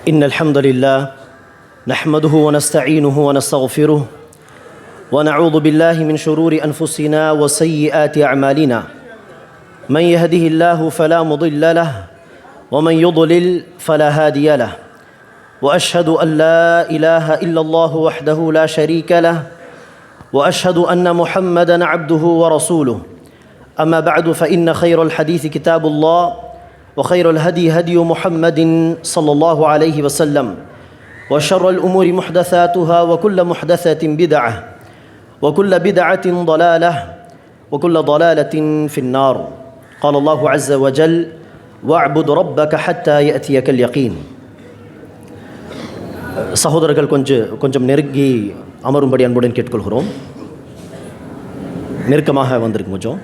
إن الحمد لله نحمده ونستعينه ونستغفره ونعوذ بالله من شرور أنفسنا وسيئات أعمالنا من يهده الله فلا مضل له ومن يضلل فلا هادي له وأشهد أن لا إله إلا الله وحده لا شريك له وأشهد أن محمدًا عبده ورسوله أما بعد فإن خير الحديث كتاب الله وخير الهدي هدي محمد صلى الله عليه وسلم وشر الأمور محدثاتها وكل محدثة بدعة وكل بدعة ضلالة وكل ضلالة في النار قال الله عز وجل واعبد ربك حتى يأتيك اليقين. சகோதரர்கள் கொஞ்சம் நெருங்கி அமரும்படி அன்புடன் கேட்டுக்கொள்கிறோம். நெருக்கமாக வந்திருக்கு, கொஞ்சம்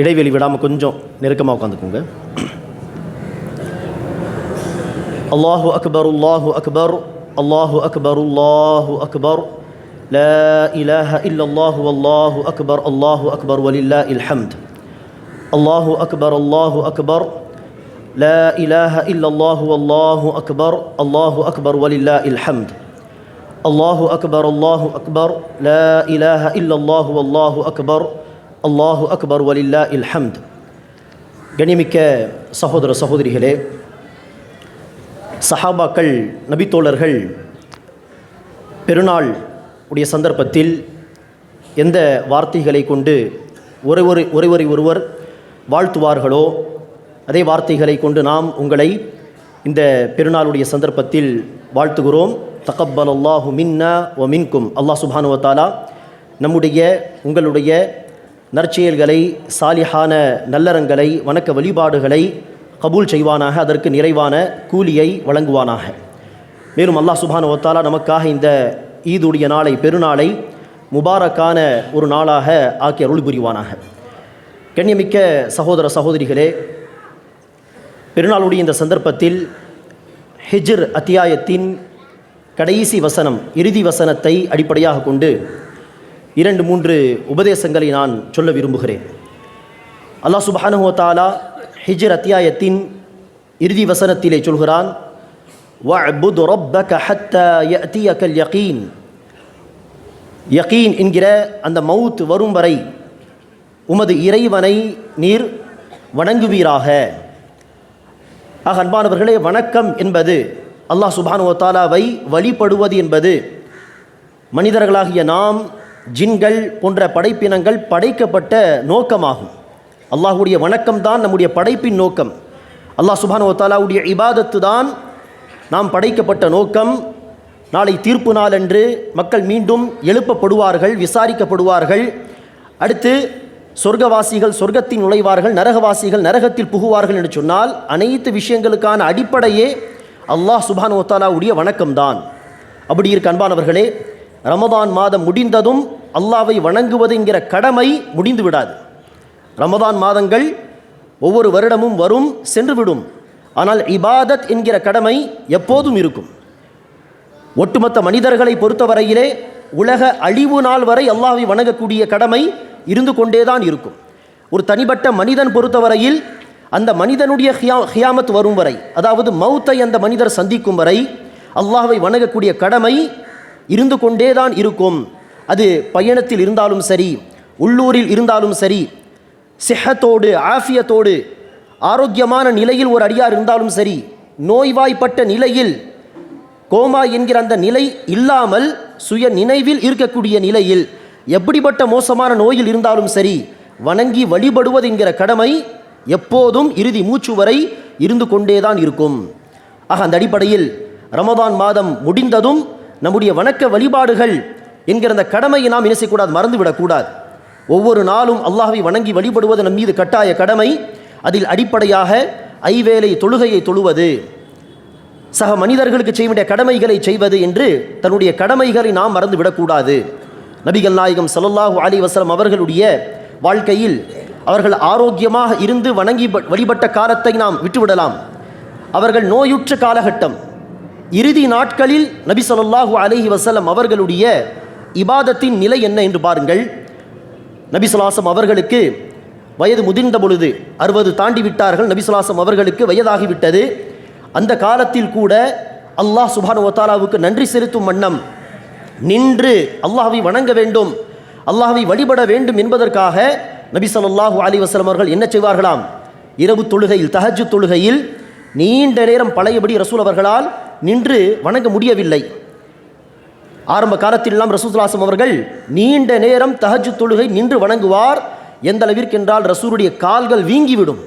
இடைவெளி விடாமல் கொஞ்சம் நெருக்கமாக உட்காந்துக்குங்க. அல்லாஹு அக்பர் அல்லாஹு அக்பர் அல்லாஹு அக்பர் அல்லாஹு அக்பர் லா இலாஹ இல்லல்லாஹு வல்லாஹு அக்பர் அல்லாஹு அக்பர் வலில்லாஹில் ஹம்த். அல்லாஹு அக்பர் அல்லாஹு அக்பர் லா இலாஹ இல்லல்லாஹு வல்லாஹு அக்பர் அல்லாஹு அக்பர் வலில்லாஹில் ஹம்த். அல்லாஹு அக்பர் அல்லாஹு அக்பர் லா இலாஹ இல்லல்லாஹு வல்லாஹு அக்பர் அல்லாஹு அக்பர் வலில்லாஹில் ஹம்த். கண்ணியமிக்க சகோதர சகோதரிகளே, சஹாபாக்கள், நபித்தோழர்கள் பெருநாள் உடைய சந்தர்ப்பத்தில் எந்த வார்த்தைகளை கொண்டு ஒருவர் வாழ்த்துவார்களோ அதே வார்த்தைகளை கொண்டு நாம் உங்களை இந்த பெருநாளுடைய சந்தர்ப்பத்தில் வாழ்த்துகிறோம். தகப்பல் அல்லாஹு மின்னா வ மின்கும். அல்லாஹ் சுப்ஹானஹு வ தஆலா நம்முடைய உங்களுடைய நற்செயல்களை, சாலிஹான நல்லறங்களை, வணக்க வழிபாடுகளை கபூல் செய்வானாக, அதற்கு நிறைவான கூலியை வழங்குவானாக. மேலும் அல்லாஹ் சுப்ஹானஹு வ தஆலா நமக்காக இந்த ஈதுடைய நாளை, பெருநாளை முபாரக்கான ஒரு நாளாக ஆக்கி அருள் புரிவானாக. கண்ணியமிக்க சகோதர சகோதரிகளே, பெருநாளுடைய இந்த சந்தர்ப்பத்தில் ஹிஜ்ர் அத்தியாயத்தின் கடைசி வசனம், இறுதி வசனத்தை அடிப்படையாக கொண்டு 2-3 உபதேசங்களை நான் சொல்ல விரும்புகிறேன். அல்லாஹ் சுப்ஹானஹு வ தஆலா ஹிஜ்ர் அத்தியாயத்தின் இறுதி வசனத்திலே சொல்கிறான், வஅ்புத் ரப்பக ஹத்தா யஅதியகல் யகீன். யகீன் என்கிற அந்த மவுத் வரும் வரை உமது இறைவனை நீர் வணங்குவீராக. ஆக அன்பானவர்களே, வணக்கம் என்பது, அல்லாஹ் சுப்ஹானஹு வ தஆலாவை வழிபடுவது என்பது மனிதர்களாகிய நாம், ஜின்கள் போன்ற படைப்பினங்கள் படைக்கப்பட்ட நோக்கமாகும். அல்லாஹுடைய வணக்கம் தான் நம்முடைய படைப்பின் நோக்கம். அல்லாஹ் சுப்ஹானஹு வ தஆலாவுடைய இபாதத்து தான் நாம் படைக்கப்பட்ட நோக்கம். நாளை தீர்ப்பு நாளன்று மக்கள் மீண்டும் எழுப்பப்படுவார்கள், விசாரிக்கப்படுவார்கள். அடுத்து சொர்க்கவாசிகள் சொர்க்கத்தில் நுழைவார்கள், நரகவாசிகள் நரகத்தில் புகுவார்கள் என்று சொன்னால் அனைத்து விஷயங்களுக்கான அடிப்படையே அல்லாஹ் சுப்ஹானஹு வ தஆலாவுடைய வணக்கம்தான். அப்படி இருக்க அன்பானவர்களே, ரமதான் மாதம் முடிந்ததும் அல்லாஹ்வை வணங்குவது என்கிற கடமை முடிந்து விடாது. ரமதான் மாதங்கள் ஒவ்வொரு வருடமும் வரும், சென்றுவிடும். ஆனால் இபாதத் என்கிற கடமை எப்போதும் இருக்கும். ஒட்டுமொத்த மனிதர்களை பொறுத்தவரையிலே உலக அழிவு நாள் வரை அல்லாஹ்வை வணங்கக்கூடிய கடமை இருந்து கொண்டேதான் இருக்கும். ஒரு தனிப்பட்ட மனிதன் பொறுத்தவரையில் அந்த மனிதனுடைய கியாமத் வரும் வரை, அதாவது மௌத்தை அந்த மனிதர் சந்திக்கும் வரை அல்லாஹ்வை வணங்கக்கூடிய கடமை இருந்து கொண்டேதான் இருக்கும். அது பயணத்தில் இருந்தாலும் சரி, உள்ளூரில் இருந்தாலும் சரி, சிஹத்தோடு ஆஃபியத்தோடு ஆரோக்கியமான நிலையில் ஒரு அடியார் இருந்தாலும் சரி, நோய்வாய்ப்பட்ட நிலையில், கோமா என்கிற அந்த நிலை இல்லாமல் சுய நினைவில் இருக்கக்கூடிய நிலையில், எப்படிப்பட்ட மோசமான நோயில் இருந்தாலும் சரி, வணங்கி வழிபடுவது என்கிற கடமை எப்போதும் இறுதி மூச்சு வரை இருந்து கொண்டேதான் இருக்கும். ஆக அந்த அடிப்படையில் ரமதான் மாதம் முடிந்ததும் நம்முடைய வணக்க வழிபாடுகள் என்கிற அந்த கடமையை நாம் என்ன செய்யக்கூடாது, மறந்துவிடக்கூடாது. ஒவ்வொரு நாளும் அல்லாஹ்வை வணங்கி வழிபடுவது நம் மீது கட்டாய கடமை. அதில் அடிப்படையாக ஐவேளை தொழுகையை தொழுவது, சக மனிதர்களுக்கு செய்ய வேண்டிய கடமைகளை செய்வது என்று தன்னுடைய கடமைகளை நாம் மறந்து விடக்கூடாது. நபிகள் நாயகம் ஸல்லல்லாஹு அலைஹி வஸல்லம் அவர்களுடைய வாழ்க்கையில் அவர்கள் ஆரோக்கியமாக இருந்து வணங்கி வழிபட்ட காலத்தை நாம் விட்டுவிடலாம். அவர்கள் நோயுற்ற காலகட்டம், இறுதி நாட்களில் நபி ஸல்லல்லாஹு அலைஹி வஸல்லம் அவர்களுடைய இபாதத்தின் நிலை என்ன என்று பாருங்கள். நபி ஸல்லல்லாஹு அலைஹி வஸல்லம் அவர்களுக்கு வயது முதிர்ந்த பொழுது 60 தாண்டி விட்டார்கள், நபி ஸல்லல்லாஹு அலைஹி வஸல்லம் அவர்களுக்கு வயதாகிவிட்டது. அந்த காலத்தில் கூட அல்லாஹ் சுப்ஹானஹு வ தஆலாவுக்கு நன்றி செலுத்தும் வண்ணம் நின்று அல்லாஹ்வை வணங்க வேண்டும், அல்லாஹ்வை வழிபட வேண்டும் என்பதற்காக நபி ஸல்லல்லாஹு அலைஹி வஸல்லம் அவர்கள் என்ன செய்வார்களாம்? இரவு தொழுகையில், தஹஜ்ஜுத் தொழுகையில் நீண்ட நேரம் பழையபடி ரசூல் அவர்களால் நின்று வணங்க முடியவில்லை. ஆரம்ப காலத்திலெல்லாம் ரசூல் ஸல்லல்லாஹு அலைஹி வஸல்லம் அவர்கள் நீண்ட நேரம் தஹஜ்ஜுத் தொழுகை நின்று வணங்குவார். எந்த அளவிற்கென்றால் ரசூலுடைய கால்கள் வீங்கிவிடும்.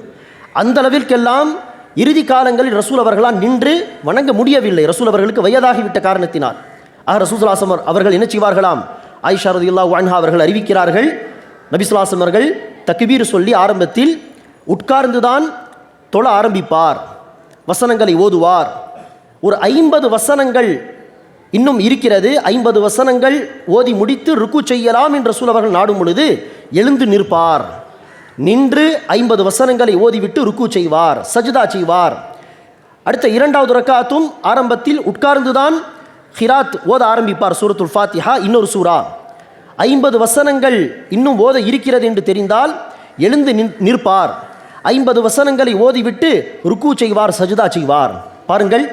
அந்த அளவிற்கெல்லாம் இறுதி காலங்களில் ரசூல் அவர்களால் நின்று வணங்க முடியவில்லை, ரசூல் அவர்களுக்கு வயதாகிவிட்ட காரணத்தினால். ஆக ரசூல் ஸல்லல்லாஹு அலைஹி வஸல்லம் அவர்கள் என்ன செய்வார்களாம்? ஆயிஷா ரலியல்லாஹு அன்ஹா அவர்கள் அறிவிக்கிறார்கள், நபி ஸல்லல்லாஹு அலைஹி வஸல்லம் அவர்கள் தக்பீர் சொல்லி ஆரம்பத்தில் உட்கார்ந்துதான் தொழ ஆரம்பிப்பார், வசனங்களை ஓதுவார். ஒரு 50 வசனங்கள் இன்னும் இருக்கிறது, 50 வசனங்கள் ஓதி முடித்து ருக்கு செய்யலாம் என்று ரசூல் அவர்கள் நாடும் பொழுது எழுந்து நிற்பார். நின்று 50 வசனங்களை ஓதிவிட்டு ருக்கு செய்வார், சஜ்தா செய்வார். அடுத்த 2வது ரக்காத்தும் ஆரம்பத்தில் உட்கார்ந்துதான் ஹிராத் ஓத ஆரம்பிப்பார், சூரத்துல் ஃபாத்திஹா, இன்னொரு சூரா. 50 வசனங்கள் இன்னும் ஓத இருக்கிறது என்று தெரிந்தால் எழுந்து நிற்பார், 50 வசனங்களை ஓதிவிட்டு ருக்கு செய்வார், சஜ்தா செய்வார். பாருங்கள்,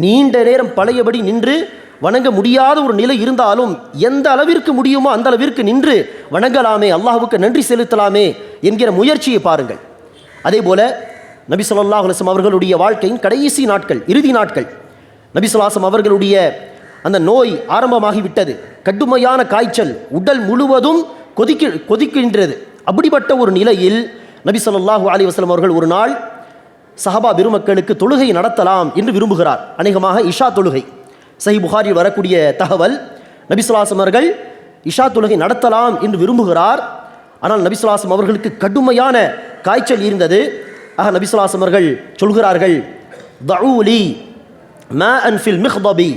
நீண்ட நேரம் பழையபடி நின்று வணங்க முடியாத ஒரு நிலை இருந்தாலும் எந்த அளவிற்கு முடியுமோ அந்த அளவிற்கு நின்று வணங்கலாமே, அல்லாஹ்வுக்கு நன்றி செலுத்தலாமே என்கிற முயற்சியை பாருங்கள். அதே போல நபி ஸல்லல்லாஹு அலைஹி வஸல்லம் அவர்களுடைய வாழ்க்கையின் கடைசி நாட்கள், இறுதி நாட்கள், நபி ஸல்லல்லாஹு அலைஹி வஸல்லம் அவர்களுடைய அந்த நோய் ஆரம்பமாகிவிட்டது, கடுமையான காய்ச்சல், உடல் முழுவதும் கொதிக்கின்றது. அப்படிப்பட்ட ஒரு நிலையில் நபி ஸல்லல்லாஹு அலைஹி வஸல்லம் அவர்கள் ஒரு நாள் சஹாபா பெருமக்களுக்கு தொழுகை நடத்தலாம் என்று விரும்புகிறார். அநேகமாக இஷா தொழுகை, சஹீஹ் புகாரில் வரக்கூடிய தகவல். நபி ஸல்லல்லாஹு அலைஹி வஸல்லம் அவர்கள் இஷா தொழுகை நடத்தலாம் என்று விரும்புகிறார். ஆனால் நபி ஸல்லல்லாஹு அலைஹி வஸல்லம் அவர்களுக்கு கடுமையான காய்ச்சல் இருந்தது. ஆக நபி ஸல்லல்லாஹு அலைஹி வஸல்லம் அவர்கள் சொல்கிறார்கள், தஊலி மாஅன் ஃபில் மிக்தபி,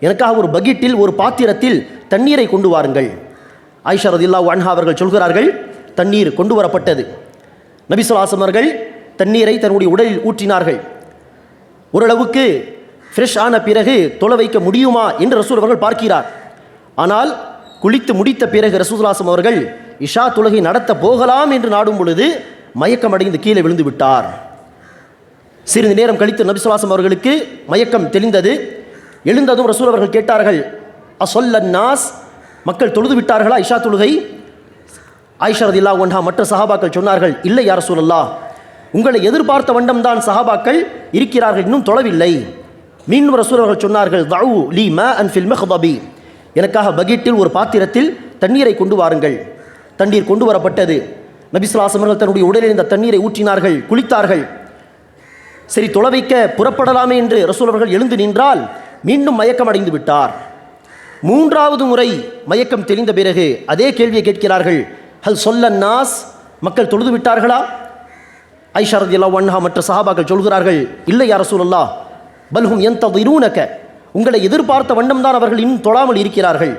எனக்காக ஒரு பக்கெட்டில், ஒரு பாத்திரத்தில் தண்ணீரை கொண்டு வாருங்கள். ஆயிஷா ரலியல்லாஹு அன்ஹா அவர்கள் சொல்கிறார்கள், தண்ணீர் கொண்டு வரப்பட்டது. நபி ஸல்லல்லாஹு அலைஹி வஸல்லம் அவர்கள் தண்ணீரை தன்னுடைய உடலில் ஊற்றினார்கள். ஓரளவுக்கு ஃப்ரெஷ் ஆன பிறகு தொழ வைக்க முடியுமா என்று ரசூல் அவர்கள் பார்க்கிறார். ஆனால் குளித்து முடித்த பிறகு ரசூல் ஸல்லல்லாஹு அலைஹி வஸல்லம் அவர்கள் இஷா தொழுகை நடத்த போகலாம் என்று நாடும் பொழுது மயக்கம் அடைந்து கீழே விழுந்து விட்டார். சிறிது நேரம் கழித்து நபி ஸல்லல்லாஹு அலைஹி வஸல்லம் அவர்களுக்கு மயக்கம் தெளிந்தது. எழுந்ததும் ரசூல் அவர்கள் கேட்டார்கள், அஸல்லன் நாஸ், மக்கள் தொழுது விட்டார்களா இஷா தொழுகை? ஆயிஷா ரலியல்லாஹு அன்ஹா மற்ற சஹாபாக்கள் சொன்னார்கள், இல்லை யா ரசூலல்லாஹ், உங்களை எதிர்பார்த்த வண்ணம்தான் சஹாபாக்கள் இருக்கிறார்கள், இன்னும் தொழவில்லை. மீண்டும் ரசூல் அவர்கள் சொன்னார்கள், தஉ லி மாஅன் ஃபில் மிக்தபி, எனக்காக பக்கெட்டில், ஒரு பாத்திரத்தில் தண்ணீரை கொண்டு வாருங்கள். தண்ணீர் கொண்டு வரப்பட்டது. நபி ஸல்லல்லாஹு அலைஹி வஸல்லம் அவர்கள் தன்னுடைய உடலில் இந்த தண்ணீரை ஊற்றினார்கள், குளித்தார்கள். சரி, தொழ வைக்க புறப்படலாமே என்று ரசூல் அவர்கள் எழுந்து நின்றால் மீண்டும் மயக்கம் அடைந்து விட்டார். 3வது முறை மயக்கம் தெளிந்த பிறகு அதே கேள்வியை கேட்கிறார்கள், ஹல் சொல்லன் நாஸ், மக்கள் தொழுது விட்டார்களா? ஆயிஷா ரலியல்லாஹு அன்ஹா மற்ற சஹாபாக்கள் சொல்கிறார்கள், இல்லை யா ரசூலல்லாஹ், பல்ஹும் யன்ததிரூனக, உங்களை எதிர்பார்த்த வண்ணம்தான் அவர்கள் இன்னும் தொழாமல் இருக்கிறார்கள்.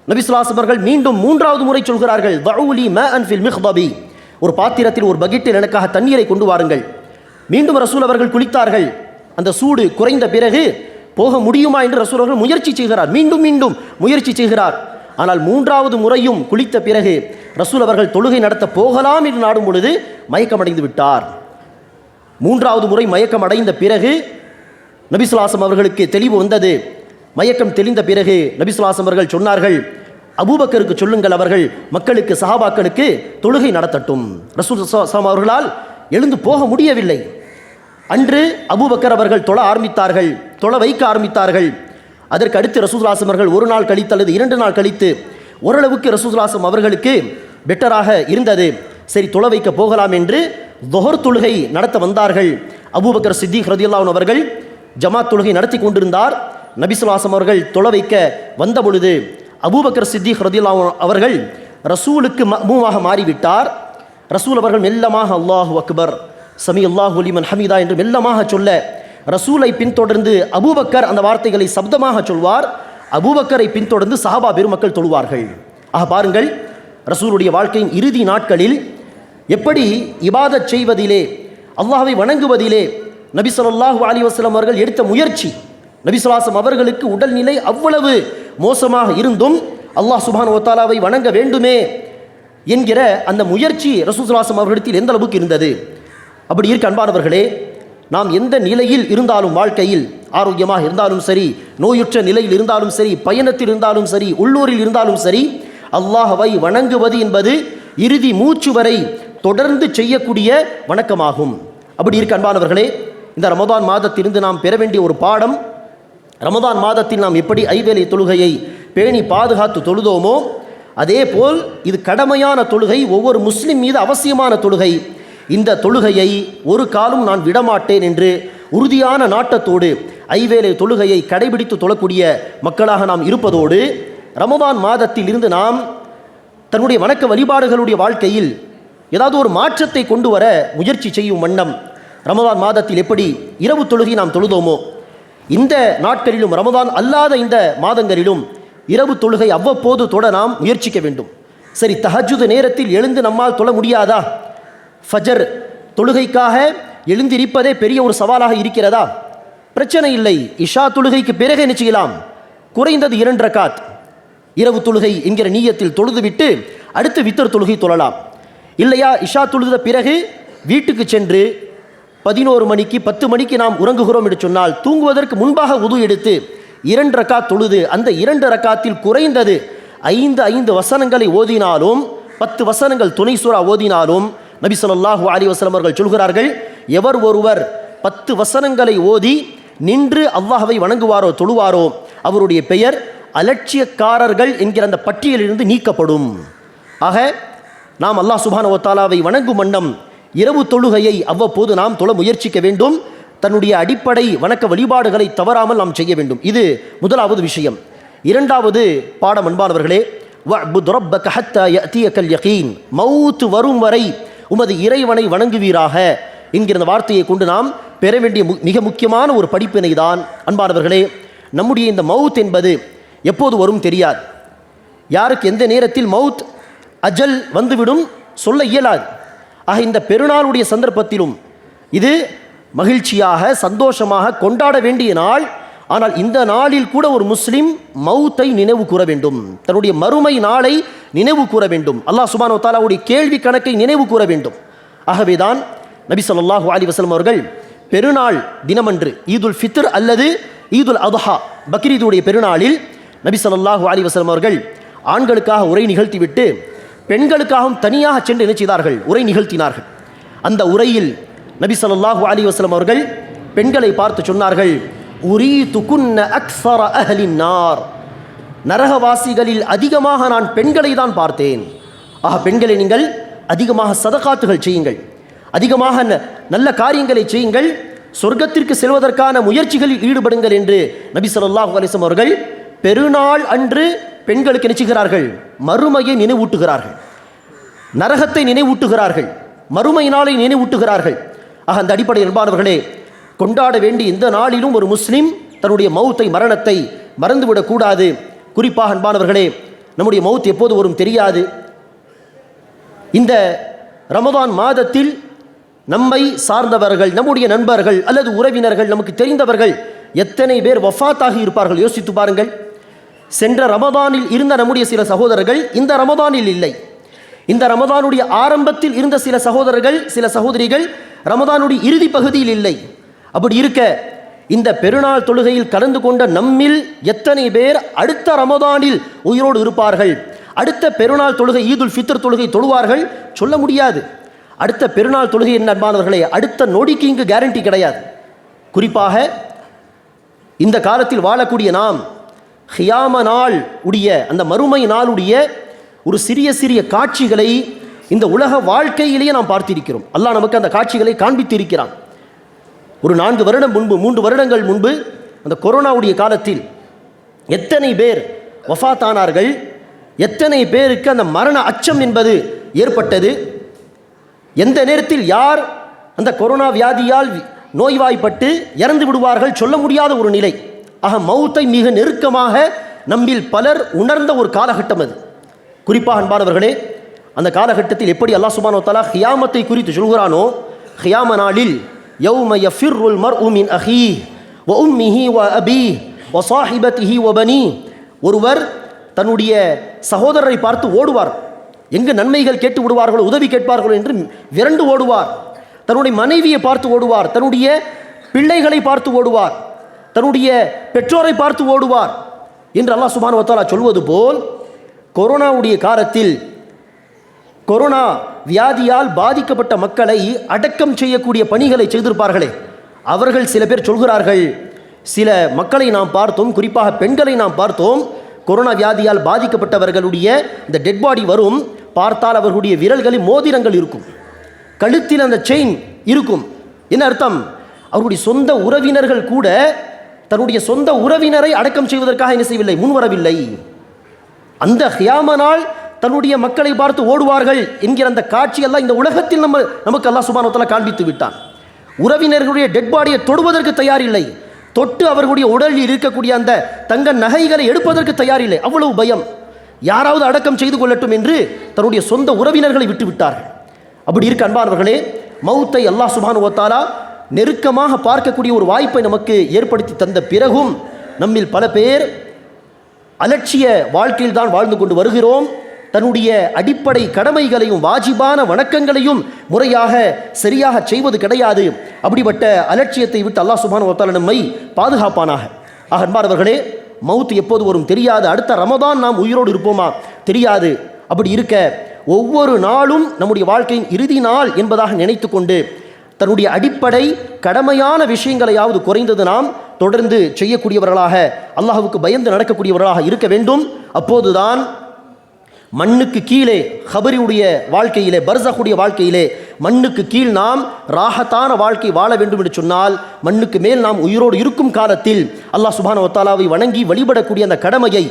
நபி ஸல்லல்லாஹு அலைஹி வஸல்லம் அவர்கள் மீண்டும் 3வது முறை சொல்கிறார்கள், தஊலி மாஅன் ஃபில் மிக்தபி, ஒரு பாத்திரத்தில், ஒரு பக்கெட்டில் எனக்காக தண்ணீரை கொண்டு வாருங்கள். மீண்டும் ரசூல் அவர்கள் குளித்தார்கள். அந்த சூடு குறைந்த பிறகு போக முடியுமா என்று ரசூல் அவர்கள் முயற்சி செய்கிறார், மீண்டும் மீண்டும் முயற்சி செய்கிறார். ஆனால் 3வது முறையும் குளித்த பிறகு ரசூல் அவர்கள் தொழுகை நடத்த போகலாம் என்று நாடும் பொழுது மயக்கம் அடைந்து விட்டார். 3வது முறை மயக்கம் அடைந்த பிறகு நபி ஸல்லல்லாஹு அலைஹி வஸல்லம் அவர்களுக்கு தெளிவு வந்தது. மயக்கம் தெளிந்த பிறகு நபி ஸல்லல்லாஹு அலைஹி வஸல்லம் அவர்கள் சொன்னார்கள், அபூபக்கருக்கு சொல்லுங்கள், அவர்கள் மக்களுக்கு, சஹாபாக்களுக்கு தொழுகை நடத்தட்டும். ரசூல் ஸல்லல்லாஹு அலைஹி வஸல்லம் அவர்களால் எழுந்து போக முடியவில்லை. அன்று அபூபக்கர் அவர்கள் தொழ ஆரம்பித்தார்கள், தொழ வைக்க ஆரம்பித்தார்கள். அதற்கு அடுத்து ரசூல் ஸல்லல்லாஹு அலைஹி வஸல்லம் அவர்கள் 1 நாள் கழித்து அல்லது 2 நாள் கழித்து ஓரளவுக்கு ரசூல் ஸல்லல்லாஹு அலைஹி வஸல்லம் அவர்களுக்கு பெட்டராக இருந்தது. சரி, தொழ வைக்க போகலாம் என்று ظுஹர் தொழுகை நடத்த வந்தார்கள். அபூபக்கர் சித்திக் ரலியல்லாஹு அன்ஹு அவர்கள் ஜமாத் தொழுகை நடத்தி கொண்டிருந்தார். நபி ஸல்லல்லாஹு அலைஹி வஸல்லம் அவர்கள் தொழ வைக்க வந்த பொழுது அபூபக்கர் சித்திக் ரலியல்லாஹு அன்ஹு அவர்கள் ரசூலுக்கு மஅமூமாக மாறிவிட்டார். ரசூல் அவர்கள் மெல்லமாக அல்லாஹு அக்பர், சமி அல்லாஹு லிமன் ஹமீதா என்று மெல்லமாக சொல்ல, ரசூலை பின்தொடர்ந்து அபூபக்கர் அந்த வார்த்தைகளை சப்தமாக சொல்வார். அபூபக்கரை பின்தொடர்ந்து சஹாபா பெருமக்கள் தொழுவார்கள். ஆக பாருங்கள், ரசூலுடைய வாழ்க்கையின் இறுதி நாட்களில் எப்படி இபாதத் செய்வதிலே, அல்லாஹ்வை வணங்குவதிலே நபி ஸல்லல்லாஹு அலைஹி வஸல்லம் அவர்கள் எடுத்த முயற்சி. நபி ஸல்லல்லாஹு அலைஹி வஸல்லம் அவர்களுக்கு உடல்நிலை அவ்வளவு மோசமாக இருந்தும் அல்லாஹ் சுப்ஹானஹு வ தஆலாவை வணங்க வேண்டுமே என்கிற அந்த முயற்சி ரசூலுல்லாஹி ஸல்லல்லாஹு அலைஹி வஸல்லம் அவர்களிடத்தில் எந்த அளவுக்கு இருந்தது? அப்படி இருக்க அன்பானவர்களே, நாம் எந்த நிலையில் இருந்தாலும், வாழ்க்கையில் ஆரோக்கியமாக இருந்தாலும் சரி, நோயுற்ற நிலையில் இருந்தாலும் சரி, பயணத்தில் இருந்தாலும் சரி, உள்ளூரில் இருந்தாலும் சரி, அல்லாஹ்வை வணங்குவது என்பது இறுதி மூச்சு வரை தொடர்ந்து செய்யக்கூடிய வணக்கமாகும். அப்படி இருக்க அன்பானவர்களே, இந்த ரமதான் மாதத்திலிருந்து நாம் பெற வேண்டிய ஒரு பாடம், ரமதான் மாதத்தில் நாம் எப்படி ஐவேளை தொழுகையை பேணி பாதுகாத்து தொழுதோமோ அதே போல் இது கடமையான தொழுகை, ஒவ்வொரு முஸ்லிம் மீது அவசியமான தொழுகை. இந்த தொழுகையை ஒரு காலம் நான் விடமாட்டேன் என்று உறுதியான நாட்டத்தோடு ஐவேளை தொழுகையை கடைபிடித்து தொழக்கூடிய மக்களாக நாம் இருப்பதோடு, ரமதான் மாதத்தில் இருந்து நாம் தன்னுடைய வணக்க வழிபாடுகளுடைய வாழ்க்கையில் ஏதாவது ஒரு மாற்றத்தை கொண்டு வர முயற்சி செய்யும் வண்ணம் ரமதான் மாதத்தில் எப்படி இரவு தொழுகை நாம் தொழுதோமோ, இந்த நாட்களிலும் ரமதான் அல்லாத இந்த மாதங்களிலும் இரவு தொழுகை அவ்வப்போது தொட நாம் முயற்சிக்க வேண்டும். சரி, தஹஜ்ஜுத் நேரத்தில் எழுந்து நம்மால் தொழ முடியாதா? ஃபஜர் தொழுகைக்காக எழுந்திருப்பதே பெரிய ஒரு சவாலாக இருக்கிறதா? பிரச்சனை இல்லை. இஷா தொழுகைக்கு பிறகு என்ன செய்யலாம்? குறைந்தது 2 ரக்காத் இரவு தொழுகை என்கிற நீயத்தில் தொழுதுவிட்டு அடுத்து வித்தர் தொழுகை தொழலாம். இல்லையா, இஷா தொழுத பிறகு வீட்டுக்கு சென்று 11 மணிக்கு 10 மணிக்கு நாம் உறங்குகிறோம் என்று சொன்னால் தூங்குவதற்கு முன்பாக உது எடுத்து 2 ரக்காத் தொழுது அந்த 2 ரக்காத்தில் குறைந்தது 5 வசனங்களை ஓதினாலும் 10 வசனங்கள் துணை சூரா ஓதினாலும் நபி ஸல்லல்லாஹு அலைஹி வஸல்லம் அவர்கள் சொல்கிறார்கள், எவர் ஒருவர் 10 வசனங்களை ஓதி நின்று அல்லாஹ்வை வணங்குவாரோ தொழுவாரோ அவருடைய பெயர் அலட்சியக்காரர்கள் என்கிற அந்த பட்டியலிலிருந்து நீக்கப்படும். ஆக நாம் அல்லாஹ் சுப்ஹானஹு வ தஆலாவை வணங்கும் வண்ணம் இரவு தொழுகையை அவ்வப்போது நாம் தொழ முயற்சிக்க வேண்டும். தன்னுடைய அடிப்படை வணக்க வழிபாடுகளை தவறாமல் நாம் செய்ய வேண்டும். இது முதலாவது விஷயம். இரண்டாவது பாடம் அன்பானவர்களே, வஅ்புத் ரப்பக ஹத்தா யஅதியகல் யகீன், மௌத் வரும் வரை உமது இறைவனை வணங்குவீராக என்கிற அந்த வார்த்தையை கொண்டு நாம் பெற வேண்டிய மிக முக்கியமான ஒரு படிப்பினை தான் அன்பானவர்களே. நம்முடைய இந்த மவுத் என்பது எப்போது வரும் தெரியாது. யாருக்கு எந்த நேரத்தில் மவுத் அஜல் வந்துவிடும் சொல்ல இயலாது. ஆக இந்த பெருநாளுடைய சந்தர்ப்பத்திலும் இது மகிழ்ச்சியாக சந்தோஷமாக கொண்டாட வேண்டிய நாள். ஆனால் இந்த நாளில் கூட ஒரு முஸ்லிம் மவுத்தை நினைவு கூற வேண்டும், தன்னுடைய மறுமை நாளை நினைவு கூற வேண்டும், அல்லாஹ் சுப்ஹானஹு வ தஆலாவுடைய கேள்வி கணக்கை நினைவு கூற வேண்டும். ஆகவேதான் நபி ஸல்லல்லாஹு அலைஹி வஸல்லம் அவர்கள் பெருநாள் தினமன்று ஈதுல் ஃபித்ர் அல்லது ஈதுல் அத்ஹா பக்ரீதுடைய பெருநாளில் நபி ஸல்லல்லாஹு அலைஹி வஸல்லம் அவர்கள் ஆண்களுக்காக உரை நிகழ்த்திவிட்டு பெண்களுக்காகவும் தனியாக சென்று என்ன செய்தார்கள்? உரை நிகழ்த்தினார்கள். அந்த உரையில் நபி ஸல்லல்லாஹு அலைஹி வஸல்லம் அவர்கள் பெண்களை பார்த்து சொன்னார்கள், உரீதுகுன்ன அக்ஸர அஹ்லின் நார், நரகவாசிகளில் அதிகமாக நான் பெண்களை தான் பார்த்தேன். ஆக பெண்களை நீங்கள் அதிகமாக சதகாத்துகள் செய்யுங்கள், அதிகமாக நல்ல காரியங்களை செய்யுங்கள், சொர்க்கத்திற்கு செல்வதற்கான முயற்சிகளில் ஈடுபடுங்கள் என்று நபி ஸல்லல்லாஹு அலைஹி வஸல்லம் அவர்கள் பெருநாள் அன்று பெண்களுக்கு நினைச்சுகிறார்கள், மறுமையை நினைவூட்டுகிறார்கள், நரகத்தை நினைவூட்டுகிறார்கள், மறுமை நாளை நினைவூட்டுகிறார்கள். ஆக அந்த அடிப்படையில் அன்பானவர்களே, கொண்டாட வேண்டிய இந்த நாளிலும் ஒரு முஸ்லிம் தன்னுடைய மௌத்தை மரணத்தை மறந்துவிடக்கூடாது. குறிப்பாக அன்பானவர்களே, நம்முடைய மௌத் எப்போது வரும் தெரியாது. இந்த ரமதான் மாதத்தில் நம்மை சார்ந்தவர்கள், நம்முடைய நண்பர்கள் அல்லது உறவினர்கள், நமக்கு தெரிந்தவர்கள் எத்தனை பேர் வஃபாத்தாகி இருப்பார்கள் யோசித்து பாருங்கள். சென்ற ரமதானில் இருந்த நம்முடைய சில சகோதரர்கள் இந்த ரமதானில் இல்லை. இந்த ரமதானுடைய ஆரம்பத்தில் இருந்த சில சகோதரர்கள், சில சகோதரிகள் ரமதானுடைய இறுதி பகுதியில் இல்லை. அப்படி இருக்க இந்த பெருநாள் தொழுகையில் கலந்து கொண்ட நம்மில் எத்தனை பேர் அடுத்த ரமதானில் உயிரோடு இருப்பார்கள்? அடுத்த பெருநாள் தொழுகை ஈதுல் ஃபித்ர் தொழுகை தொழுவார்கள்? சொல்ல முடியாது. அடுத்த பெருநாள் தொழுகை என்ன அன்பானவர்களே, அடுத்த நொடிக்கு இங்கு கேரண்டி கிடையாது. குறிப்பாக இந்த காலத்தில் வாழக்கூடிய நாம் கியாம நாள் உடைய அந்த மறுமை நாளுடைய ஒரு சிறிய சிறிய காட்சிகளை இந்த உலக வாழ்க்கையிலேயே நாம் பார்த்திருக்கிறோம். அல்லாஹ் நமக்கு அந்த காட்சிகளை காண்பித்திருக்கிறான். ஒரு 4 வருடம் முன்பு, 3 வருடங்கள் முன்பு அந்த கொரோனாவுடைய காலத்தில் எத்தனை பேர் வஃபாத்தானார்கள், எத்தனை பேருக்கு அந்த மரண அச்சம் என்பது ஏற்பட்டது, எந்த நேரத்தில் யார் அந்த கொரோனா வியாதியால் நோய்வாய்ப்பட்டு இறந்து விடுவார்கள் சொல்ல முடியாத ஒரு நிலை. ஆக மௌத்தை மிக நெருக்கமாக நம்மில் பலர் உணர்ந்த ஒரு காலகட்டம் அது. குறிப்பாக அன்பானவர்களே, அந்த காலகட்டத்தில் எப்படி அல்லாஹ் சுப்ஹானஹு வ தஆலா கியாமத்தை குறித்து சொல்கிறானோ, கியாம நாளில் யௌம யஃபிர்ருல் மர்உ மின் அஹீஹி வ உம்மிஹி வ அபீஹி வ ஸாஹிபதிஹி வ பனீஹி, ஒருவர் தன்னுடைய சகோதரரை பார்த்து ஓடுவார், எங்கு நன்மைகள் கேட்டு விடுவார்களோ, உதவி கேட்பார்களோ என்று விரண்டு ஓடுவார். தன்னுடைய மனைவியை பார்த்து ஓடுவார், தன்னுடைய பிள்ளைகளை பார்த்து ஓடுவார், தன்னுடைய பெற்றோரை பார்த்து ஓடுவார் என்று அல்லாஹ் சுப்ஹானஹு வ தஆலா சொல்வது போல், கொரோனாவுடைய காலத்தில் கொரோனா வியாதியால் பாதிக்கப்பட்ட மக்களை அடக்கம் செய்யக்கூடிய பணிகளை செய்திருப்பார்களே, அவர்கள் சில பேர் சொல்கிறார்கள், சில மக்களை நாம் பார்த்தோம், குறிப்பாக பெண்களை நாம் பார்த்தோம், கொரோனா வியாதியால் பாதிக்கப்பட்டவர்களுடைய இந்த டெட் பாடி வரும், பார்த்தால் அவர்களுடைய விரல்களில் மோதிரங்கள் இருக்கும், கழுத்தில் அந்த செயின் இருக்கும். என்ன அர்த்தம்? அவருடைய சொந்த உறவினர்கள் கூட தன்னுடைய சொந்த உறவினரை அடக்கம் செய்வதற்காக என்ன செய்யவில்லை, முன்வரவில்லை. அந்த கியாமனால் தன்னுடைய மக்களை பார்த்து ஓடுவார்கள் என்கிற அந்த காட்சியெல்லாம் இந்த உலகத்தில் நமக்கு அல்லாஹ் சுப்ஹானஹு வ தஆலா காண்பித்து விட்டான். உறவினர்களுடைய டெட் பாடியை தொடுவதற்கு தயாரில்லை, தொட்டு அவர்களுடைய உடலில் இருக்கக்கூடிய அந்த தங்க நகைகளை எடுப்பதற்கு தயாரில்லை. அவ்வளவு பயம். யாராவது அடக்கம் செய்து கொள்ளட்டும் என்று தன்னுடைய சொந்த உறவினர்களை விட்டு விட்டார்கள். அப்படி இருக்க அன்பானவர்களே, மௌத்தை அல்லாஹ் சுப்ஹானஹு வ தஆலா நெருக்கமாக பார்க்கக்கூடிய ஒரு வாய்ப்பை நமக்கு ஏற்படுத்தி தந்த பிறகும் நம்மில் பல பேர் அலட்சிய வாழ்க்கையில் தான் வாழ்ந்து கொண்டு வருகிறோம். தன்னுடைய அடிப்படை கடமைகளையும் வாஜிபான வணக்கங்களையும் முறையாக சரியாக செய்வது கிடையாது. அப்படிப்பட்ட அலட்சியத்தை விட்டு அல்லாஹ் சுப்ஹானஹு வ தஆலா நம்மை பாதுகாப்பானாக. ஆக அன்பானவர்களே, மவுத் எப்போது வரும் தெரியாது. அடுத்த ரமதான் நாம் உயிரோடு இருப்போமா தெரியாது. அப்படி இருக்க ஒவ்வொரு நாளும் நம்முடைய வாழ்க்கையின் இறுதி நாள் என்பதாக நினைத்து கொண்டு தன்னுடைய அடிப்படை கடமையான விஷயங்களையாவது குறைந்தது நாம் தொடர்ந்து செய்யக்கூடியவர்களாக, அல்லாஹ்வுக்கு பயந்து நடக்கக்கூடியவர்களாக இருக்க வேண்டும். அப்போதுதான் மண்ணுக்கு கீழே கபரியுடைய வாழ்க்கையிலே, பர்ஸகுடைய வாழ்க்கையிலே மண்ணுக்கு கீழ் நாம் ராஹத்தான வாழ்க்கை வாழ வேண்டும் என்று சொன்னால், மண்ணுக்கு மேல் நாம் உயிரோடு இருக்கும் காலத்தில் அல்லாஹ் சுப்ஹானஹு வ தஆலாவை வணங்கி வழிபடக்கூடிய அந்த கடமையை,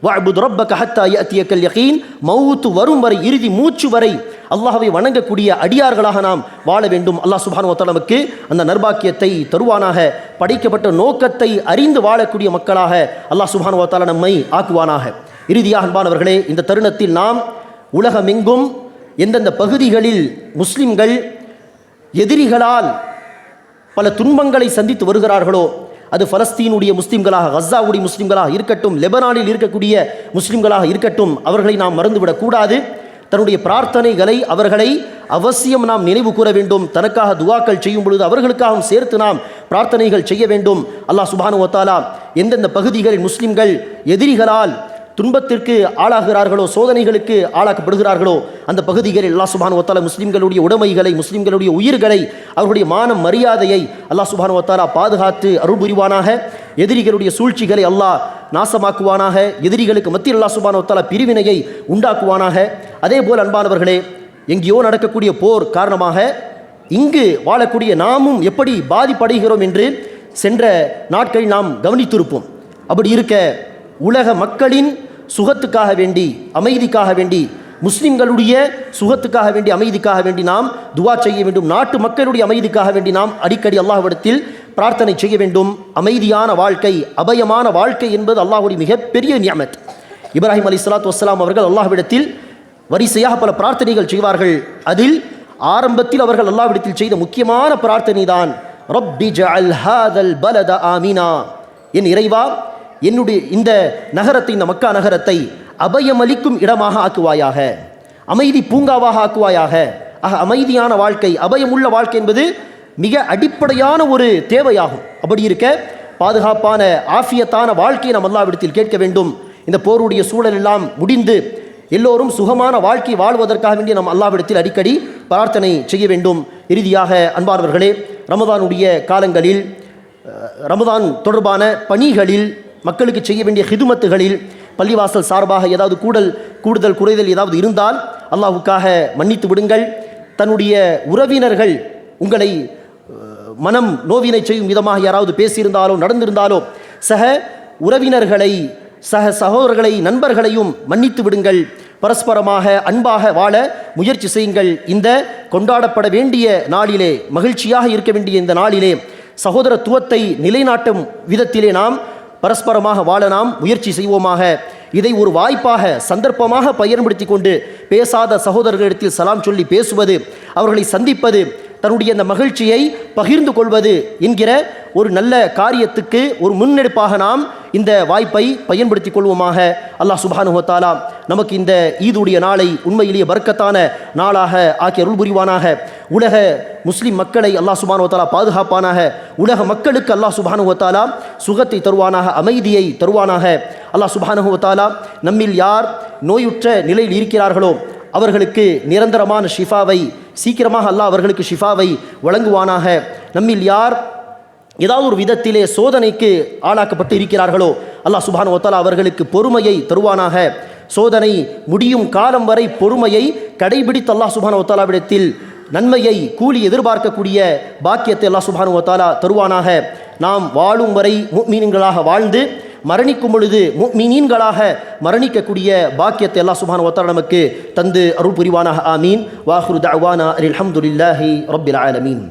வஅ்புத் ரப்பக ஹத்தா யஅதியக்கல் யகீன், மௌத் வரும் வரை, இறுதி மூச்சு வரை அல்லாஹ்வை வணங்கக்கூடிய அடியார்களாக நாம் வாழ வேண்டும். அல்லாஹ் சுப்ஹானஹு வ தஆலா நமக்கு அந்த நர்பாக்கியத்தை தருவானாக. படைக்கப்பட்ட நோக்கத்தை அறிந்து வாழக்கூடிய மக்களாக அல்லாஹ் சுப்ஹானஹு வ தஆலா நம்மை ஆக்குவானாக. இறுதியாக அன்பானவர்களே, இந்த தருணத்தில் நாம் உலகமெங்கும் எந்தெந்த பகுதிகளில் முஸ்லிம்கள் எதிரிகளால் பல துன்பங்களை சந்தித்து வருகிறார்களோ, அது பலஸ்தீனுடைய முஸ்லிம்களாக, கஸாவுடைய முஸ்லிம்களாக இருக்கட்டும், லெபனானில் இருக்கக்கூடிய முஸ்லிம்களாக இருக்கட்டும், அவர்களை நாம் மறந்துவிடக்கூடாது. தன்னுடைய பிரார்த்தனைகளை, அவர்களை அவசியம் நாம் நினைவு கூற வேண்டும். தனக்காக துவாக்கள் செய்யும் பொழுது அவர்களுக்காகவும் சேர்த்து நாம் பிரார்த்தனைகள் செய்ய வேண்டும். அல்லாஹ் சுப்ஹானஹு வ தஆலா எந்தெந்த பகுதிகளில் முஸ்லிம்கள் எதிரிகளால் துன்பத்திற்கு ஆளாகிறார்களோ, சோதனைகளுக்கு ஆளாக்கப்படுகிறார்களோ, அந்த பகுதிகளில் அல்லாஹ் சுப்ஹானஹு வ தஆலா முஸ்லிம்களுடைய உடைமைகளை, முஸ்லிம்களுடைய உயிர்களை, அவர்களுடைய மான மரியாதையை அல்லாஹ் சுப்ஹானஹு வ தஆலா பாதுகாத்து அருள் புரிவானாக. எதிரிகளுடைய சூழ்ச்சிகளை அல்லாஹ் நாசமாக்குவானாக. எதிரிகளுக்கு மத்தியில் அல்லாஹ் சுப்ஹானஹு வ தஆலா பிரிவினையை உண்டாக்குவானாக. அதே போல் அன்பானவர்களே, எங்கேயோ நடக்கக்கூடிய போர் காரணமாக இங்கு வாழக்கூடிய நாமும் எப்படி பாதிப்படைகிறோம் என்று சென்ற நாட்களில் நாம் கவனித்திருப்போம். அப்படி இருக்க உலக மக்களின் சுகத்துக்காக வேண்டி, அமைதிக்காக வேண்டி, முஸ்லிம்களுடைய சுகத்துக்காக வேண்டி, அமைதிக்காக வேண்டி நாம் துவா செய்ய வேண்டும். நாட்டு மக்களுடைய அமைதிக்காக வேண்டி நாம் அடிக்கடி அல்லாஹ்விடத்தில் பிரார்த்தனை செய்ய வேண்டும். அமைதியான வாழ்க்கை, அபயமான வாழ்க்கை என்பது அல்லாஹ்வுடைய மிகப்பெரிய நியமத். இப்ராஹிம் அலைஹிஸ்ஸலாத்து வஸ்ஸலாம் அவர்கள் அல்லாஹ்விடத்தில் வரிசையாக பல பிரார்த்தனைகள் செய்வார்கள். அதில் ஆரம்பத்தில் அவர்கள் அல்லாஹ்விடத்தில் செய்த முக்கியமான பிரார்த்தனை தான், ரப்பி ஜஅல் ஹாதல் பலத ஆமினா, என் இறைவா, என்னுடைய இந்த நகரத்தை, இந்த மக்கா நகரத்தை அபயமளிக்கும் இடமாக ஆக்குவாயாக, அமைதி பூங்காவாக ஆக்குவாயாக. ஆக அமைதியான வாழ்க்கை, அபயமுள்ள வாழ்க்கை என்பது மிக அடிப்படையான ஒரு தேவையாகும். அப்படி இருக்க பாதுகாப்பான ஆஃபியத்தான வாழ்க்கையை நாம் அல்லாஹ்விடத்தில் கேட்க வேண்டும். இந்த போருடைய சூழல் எல்லாம் முடிந்து எல்லோரும் சுகமான வாழ்க்கை வாழ்வதற்காக வேண்டி நாம் அல்லாஹ்விடத்தில் அடிக்கடி பிரார்த்தனை செய்ய வேண்டும். இறுதியாக அன்பானவர்களே, ரமதானுடைய காலங்களில், ரமதான் தொடர்பான பணிகளில், மக்களுக்கு செய்ய வேண்டிய ஹிதுமத்துகளில் பள்ளிவாசல் சார்பாக ஏதாவது கூடுதல் குறைதல் ஏதாவது இருந்தால் அல்லாஹ்வுக்காக மன்னித்து விடுங்கள். தன்னுடைய உறவினர்கள் உங்களை மனம் நோவினை செய்யும் விதமாக யாராவது பேசியிருந்தாலோ நடந்திருந்தாலோ சக உறவினர்களை, சக சகோதரர்களை, நண்பர்களையும் மன்னித்து விடுங்கள். பரஸ்பரமாக அன்பாக வாழ முயற்சி செய்யுங்கள். இந்த கொண்டாடப்பட வேண்டிய நாளிலே, மகிழ்ச்சியாக இருக்க வேண்டிய இந்த நாளிலே சகோதரத்துவத்தை நிலைநாட்டும் விதத்திலே நாம் பரஸ்பரமாக வாழ நாம் முயற்சி செய்வோமாக. இதை ஒரு வாய்ப்பாக, சந்தர்ப்பமாக பயன்படுத்தி கொண்டு பேசாத சகோதரர்களிடத்தில் சலாம் சொல்லி பேசுவது, அவர்களை சந்திப்பது, தன்னுடைய அந்த மகிழ்ச்சியை பகிர்ந்து கொள்வது என்கிற ஒரு நல்ல காரியத்துக்கு ஒரு முன்னெடுப்பாக நாம் இந்த வாய்ப்பை பயன்படுத்திக் கொள்வோமாக. அல்லாஹ் சுப்ஹானஹு வ தஆலா நமக்கு இந்த ஈதுடைய நாளை உண்மையிலேயே பர்க்கத்தான நாளாக ஆக்கி அருள் புரிவானாக. உலக முஸ்லிம் மக்களை அல்லாஹ் சுப்ஹானஹு வ தஆலா பாதுகாப்பானாக. உலக மக்களுக்கு அல்லாஹ் சுப்ஹானஹு வ தஆலா சுகத்தை தருவானாக, அமைதியை தருவானாக. அல்லாஹ் சுப்ஹானஹு வ தஆலா நம்மில் யார் நோயுற்ற நிலையில் இருக்கிறார்களோ அவர்களுக்கு நிரந்தரமான ஷிஃபாவை சீக்கிரமாக அல்லாஹ் அவர்களுக்கு ஷிஃபாவை வழங்குவானாக. நம்மில் யார் ஏதாவது ஒரு விதத்திலே சோதனைக்கு ஆளாக்கப்பட்டு இருக்கிறார்களோ அல்லாஹ் சுப்ஹானஹு வ தஆலா அவர்களுக்கு பொறுமையை தருவானாக. சோதனை முடியும் காலம் வரை பொறுமையை கடைபிடித்து அல்லாஹ் சுப்ஹானஹு வ தஆலாவிடத்தில் நன்மையை கூலி எதிர்பார்க்கக்கூடிய பாக்கியத்தை அல்லாஹ் சுப்ஹானஹு வ தஆலா தருவானாக. நாம் வாழும் வரை முஃமினீன்களாக வாழ்ந்து மரணிக்கும் பொழுது முஃமினீன்களாக மரணிக்கக்கூடிய பாக்கியத்தை அல்லாஹ் சுப்ஹானஹு வ தஆலா நமக்கு தந்து அருள் புரிவானாக. ஆமீன். வாஹிரு தஅவானா அல்ஹம்துலில்லாஹி ரப்பில் ஆலமீன்.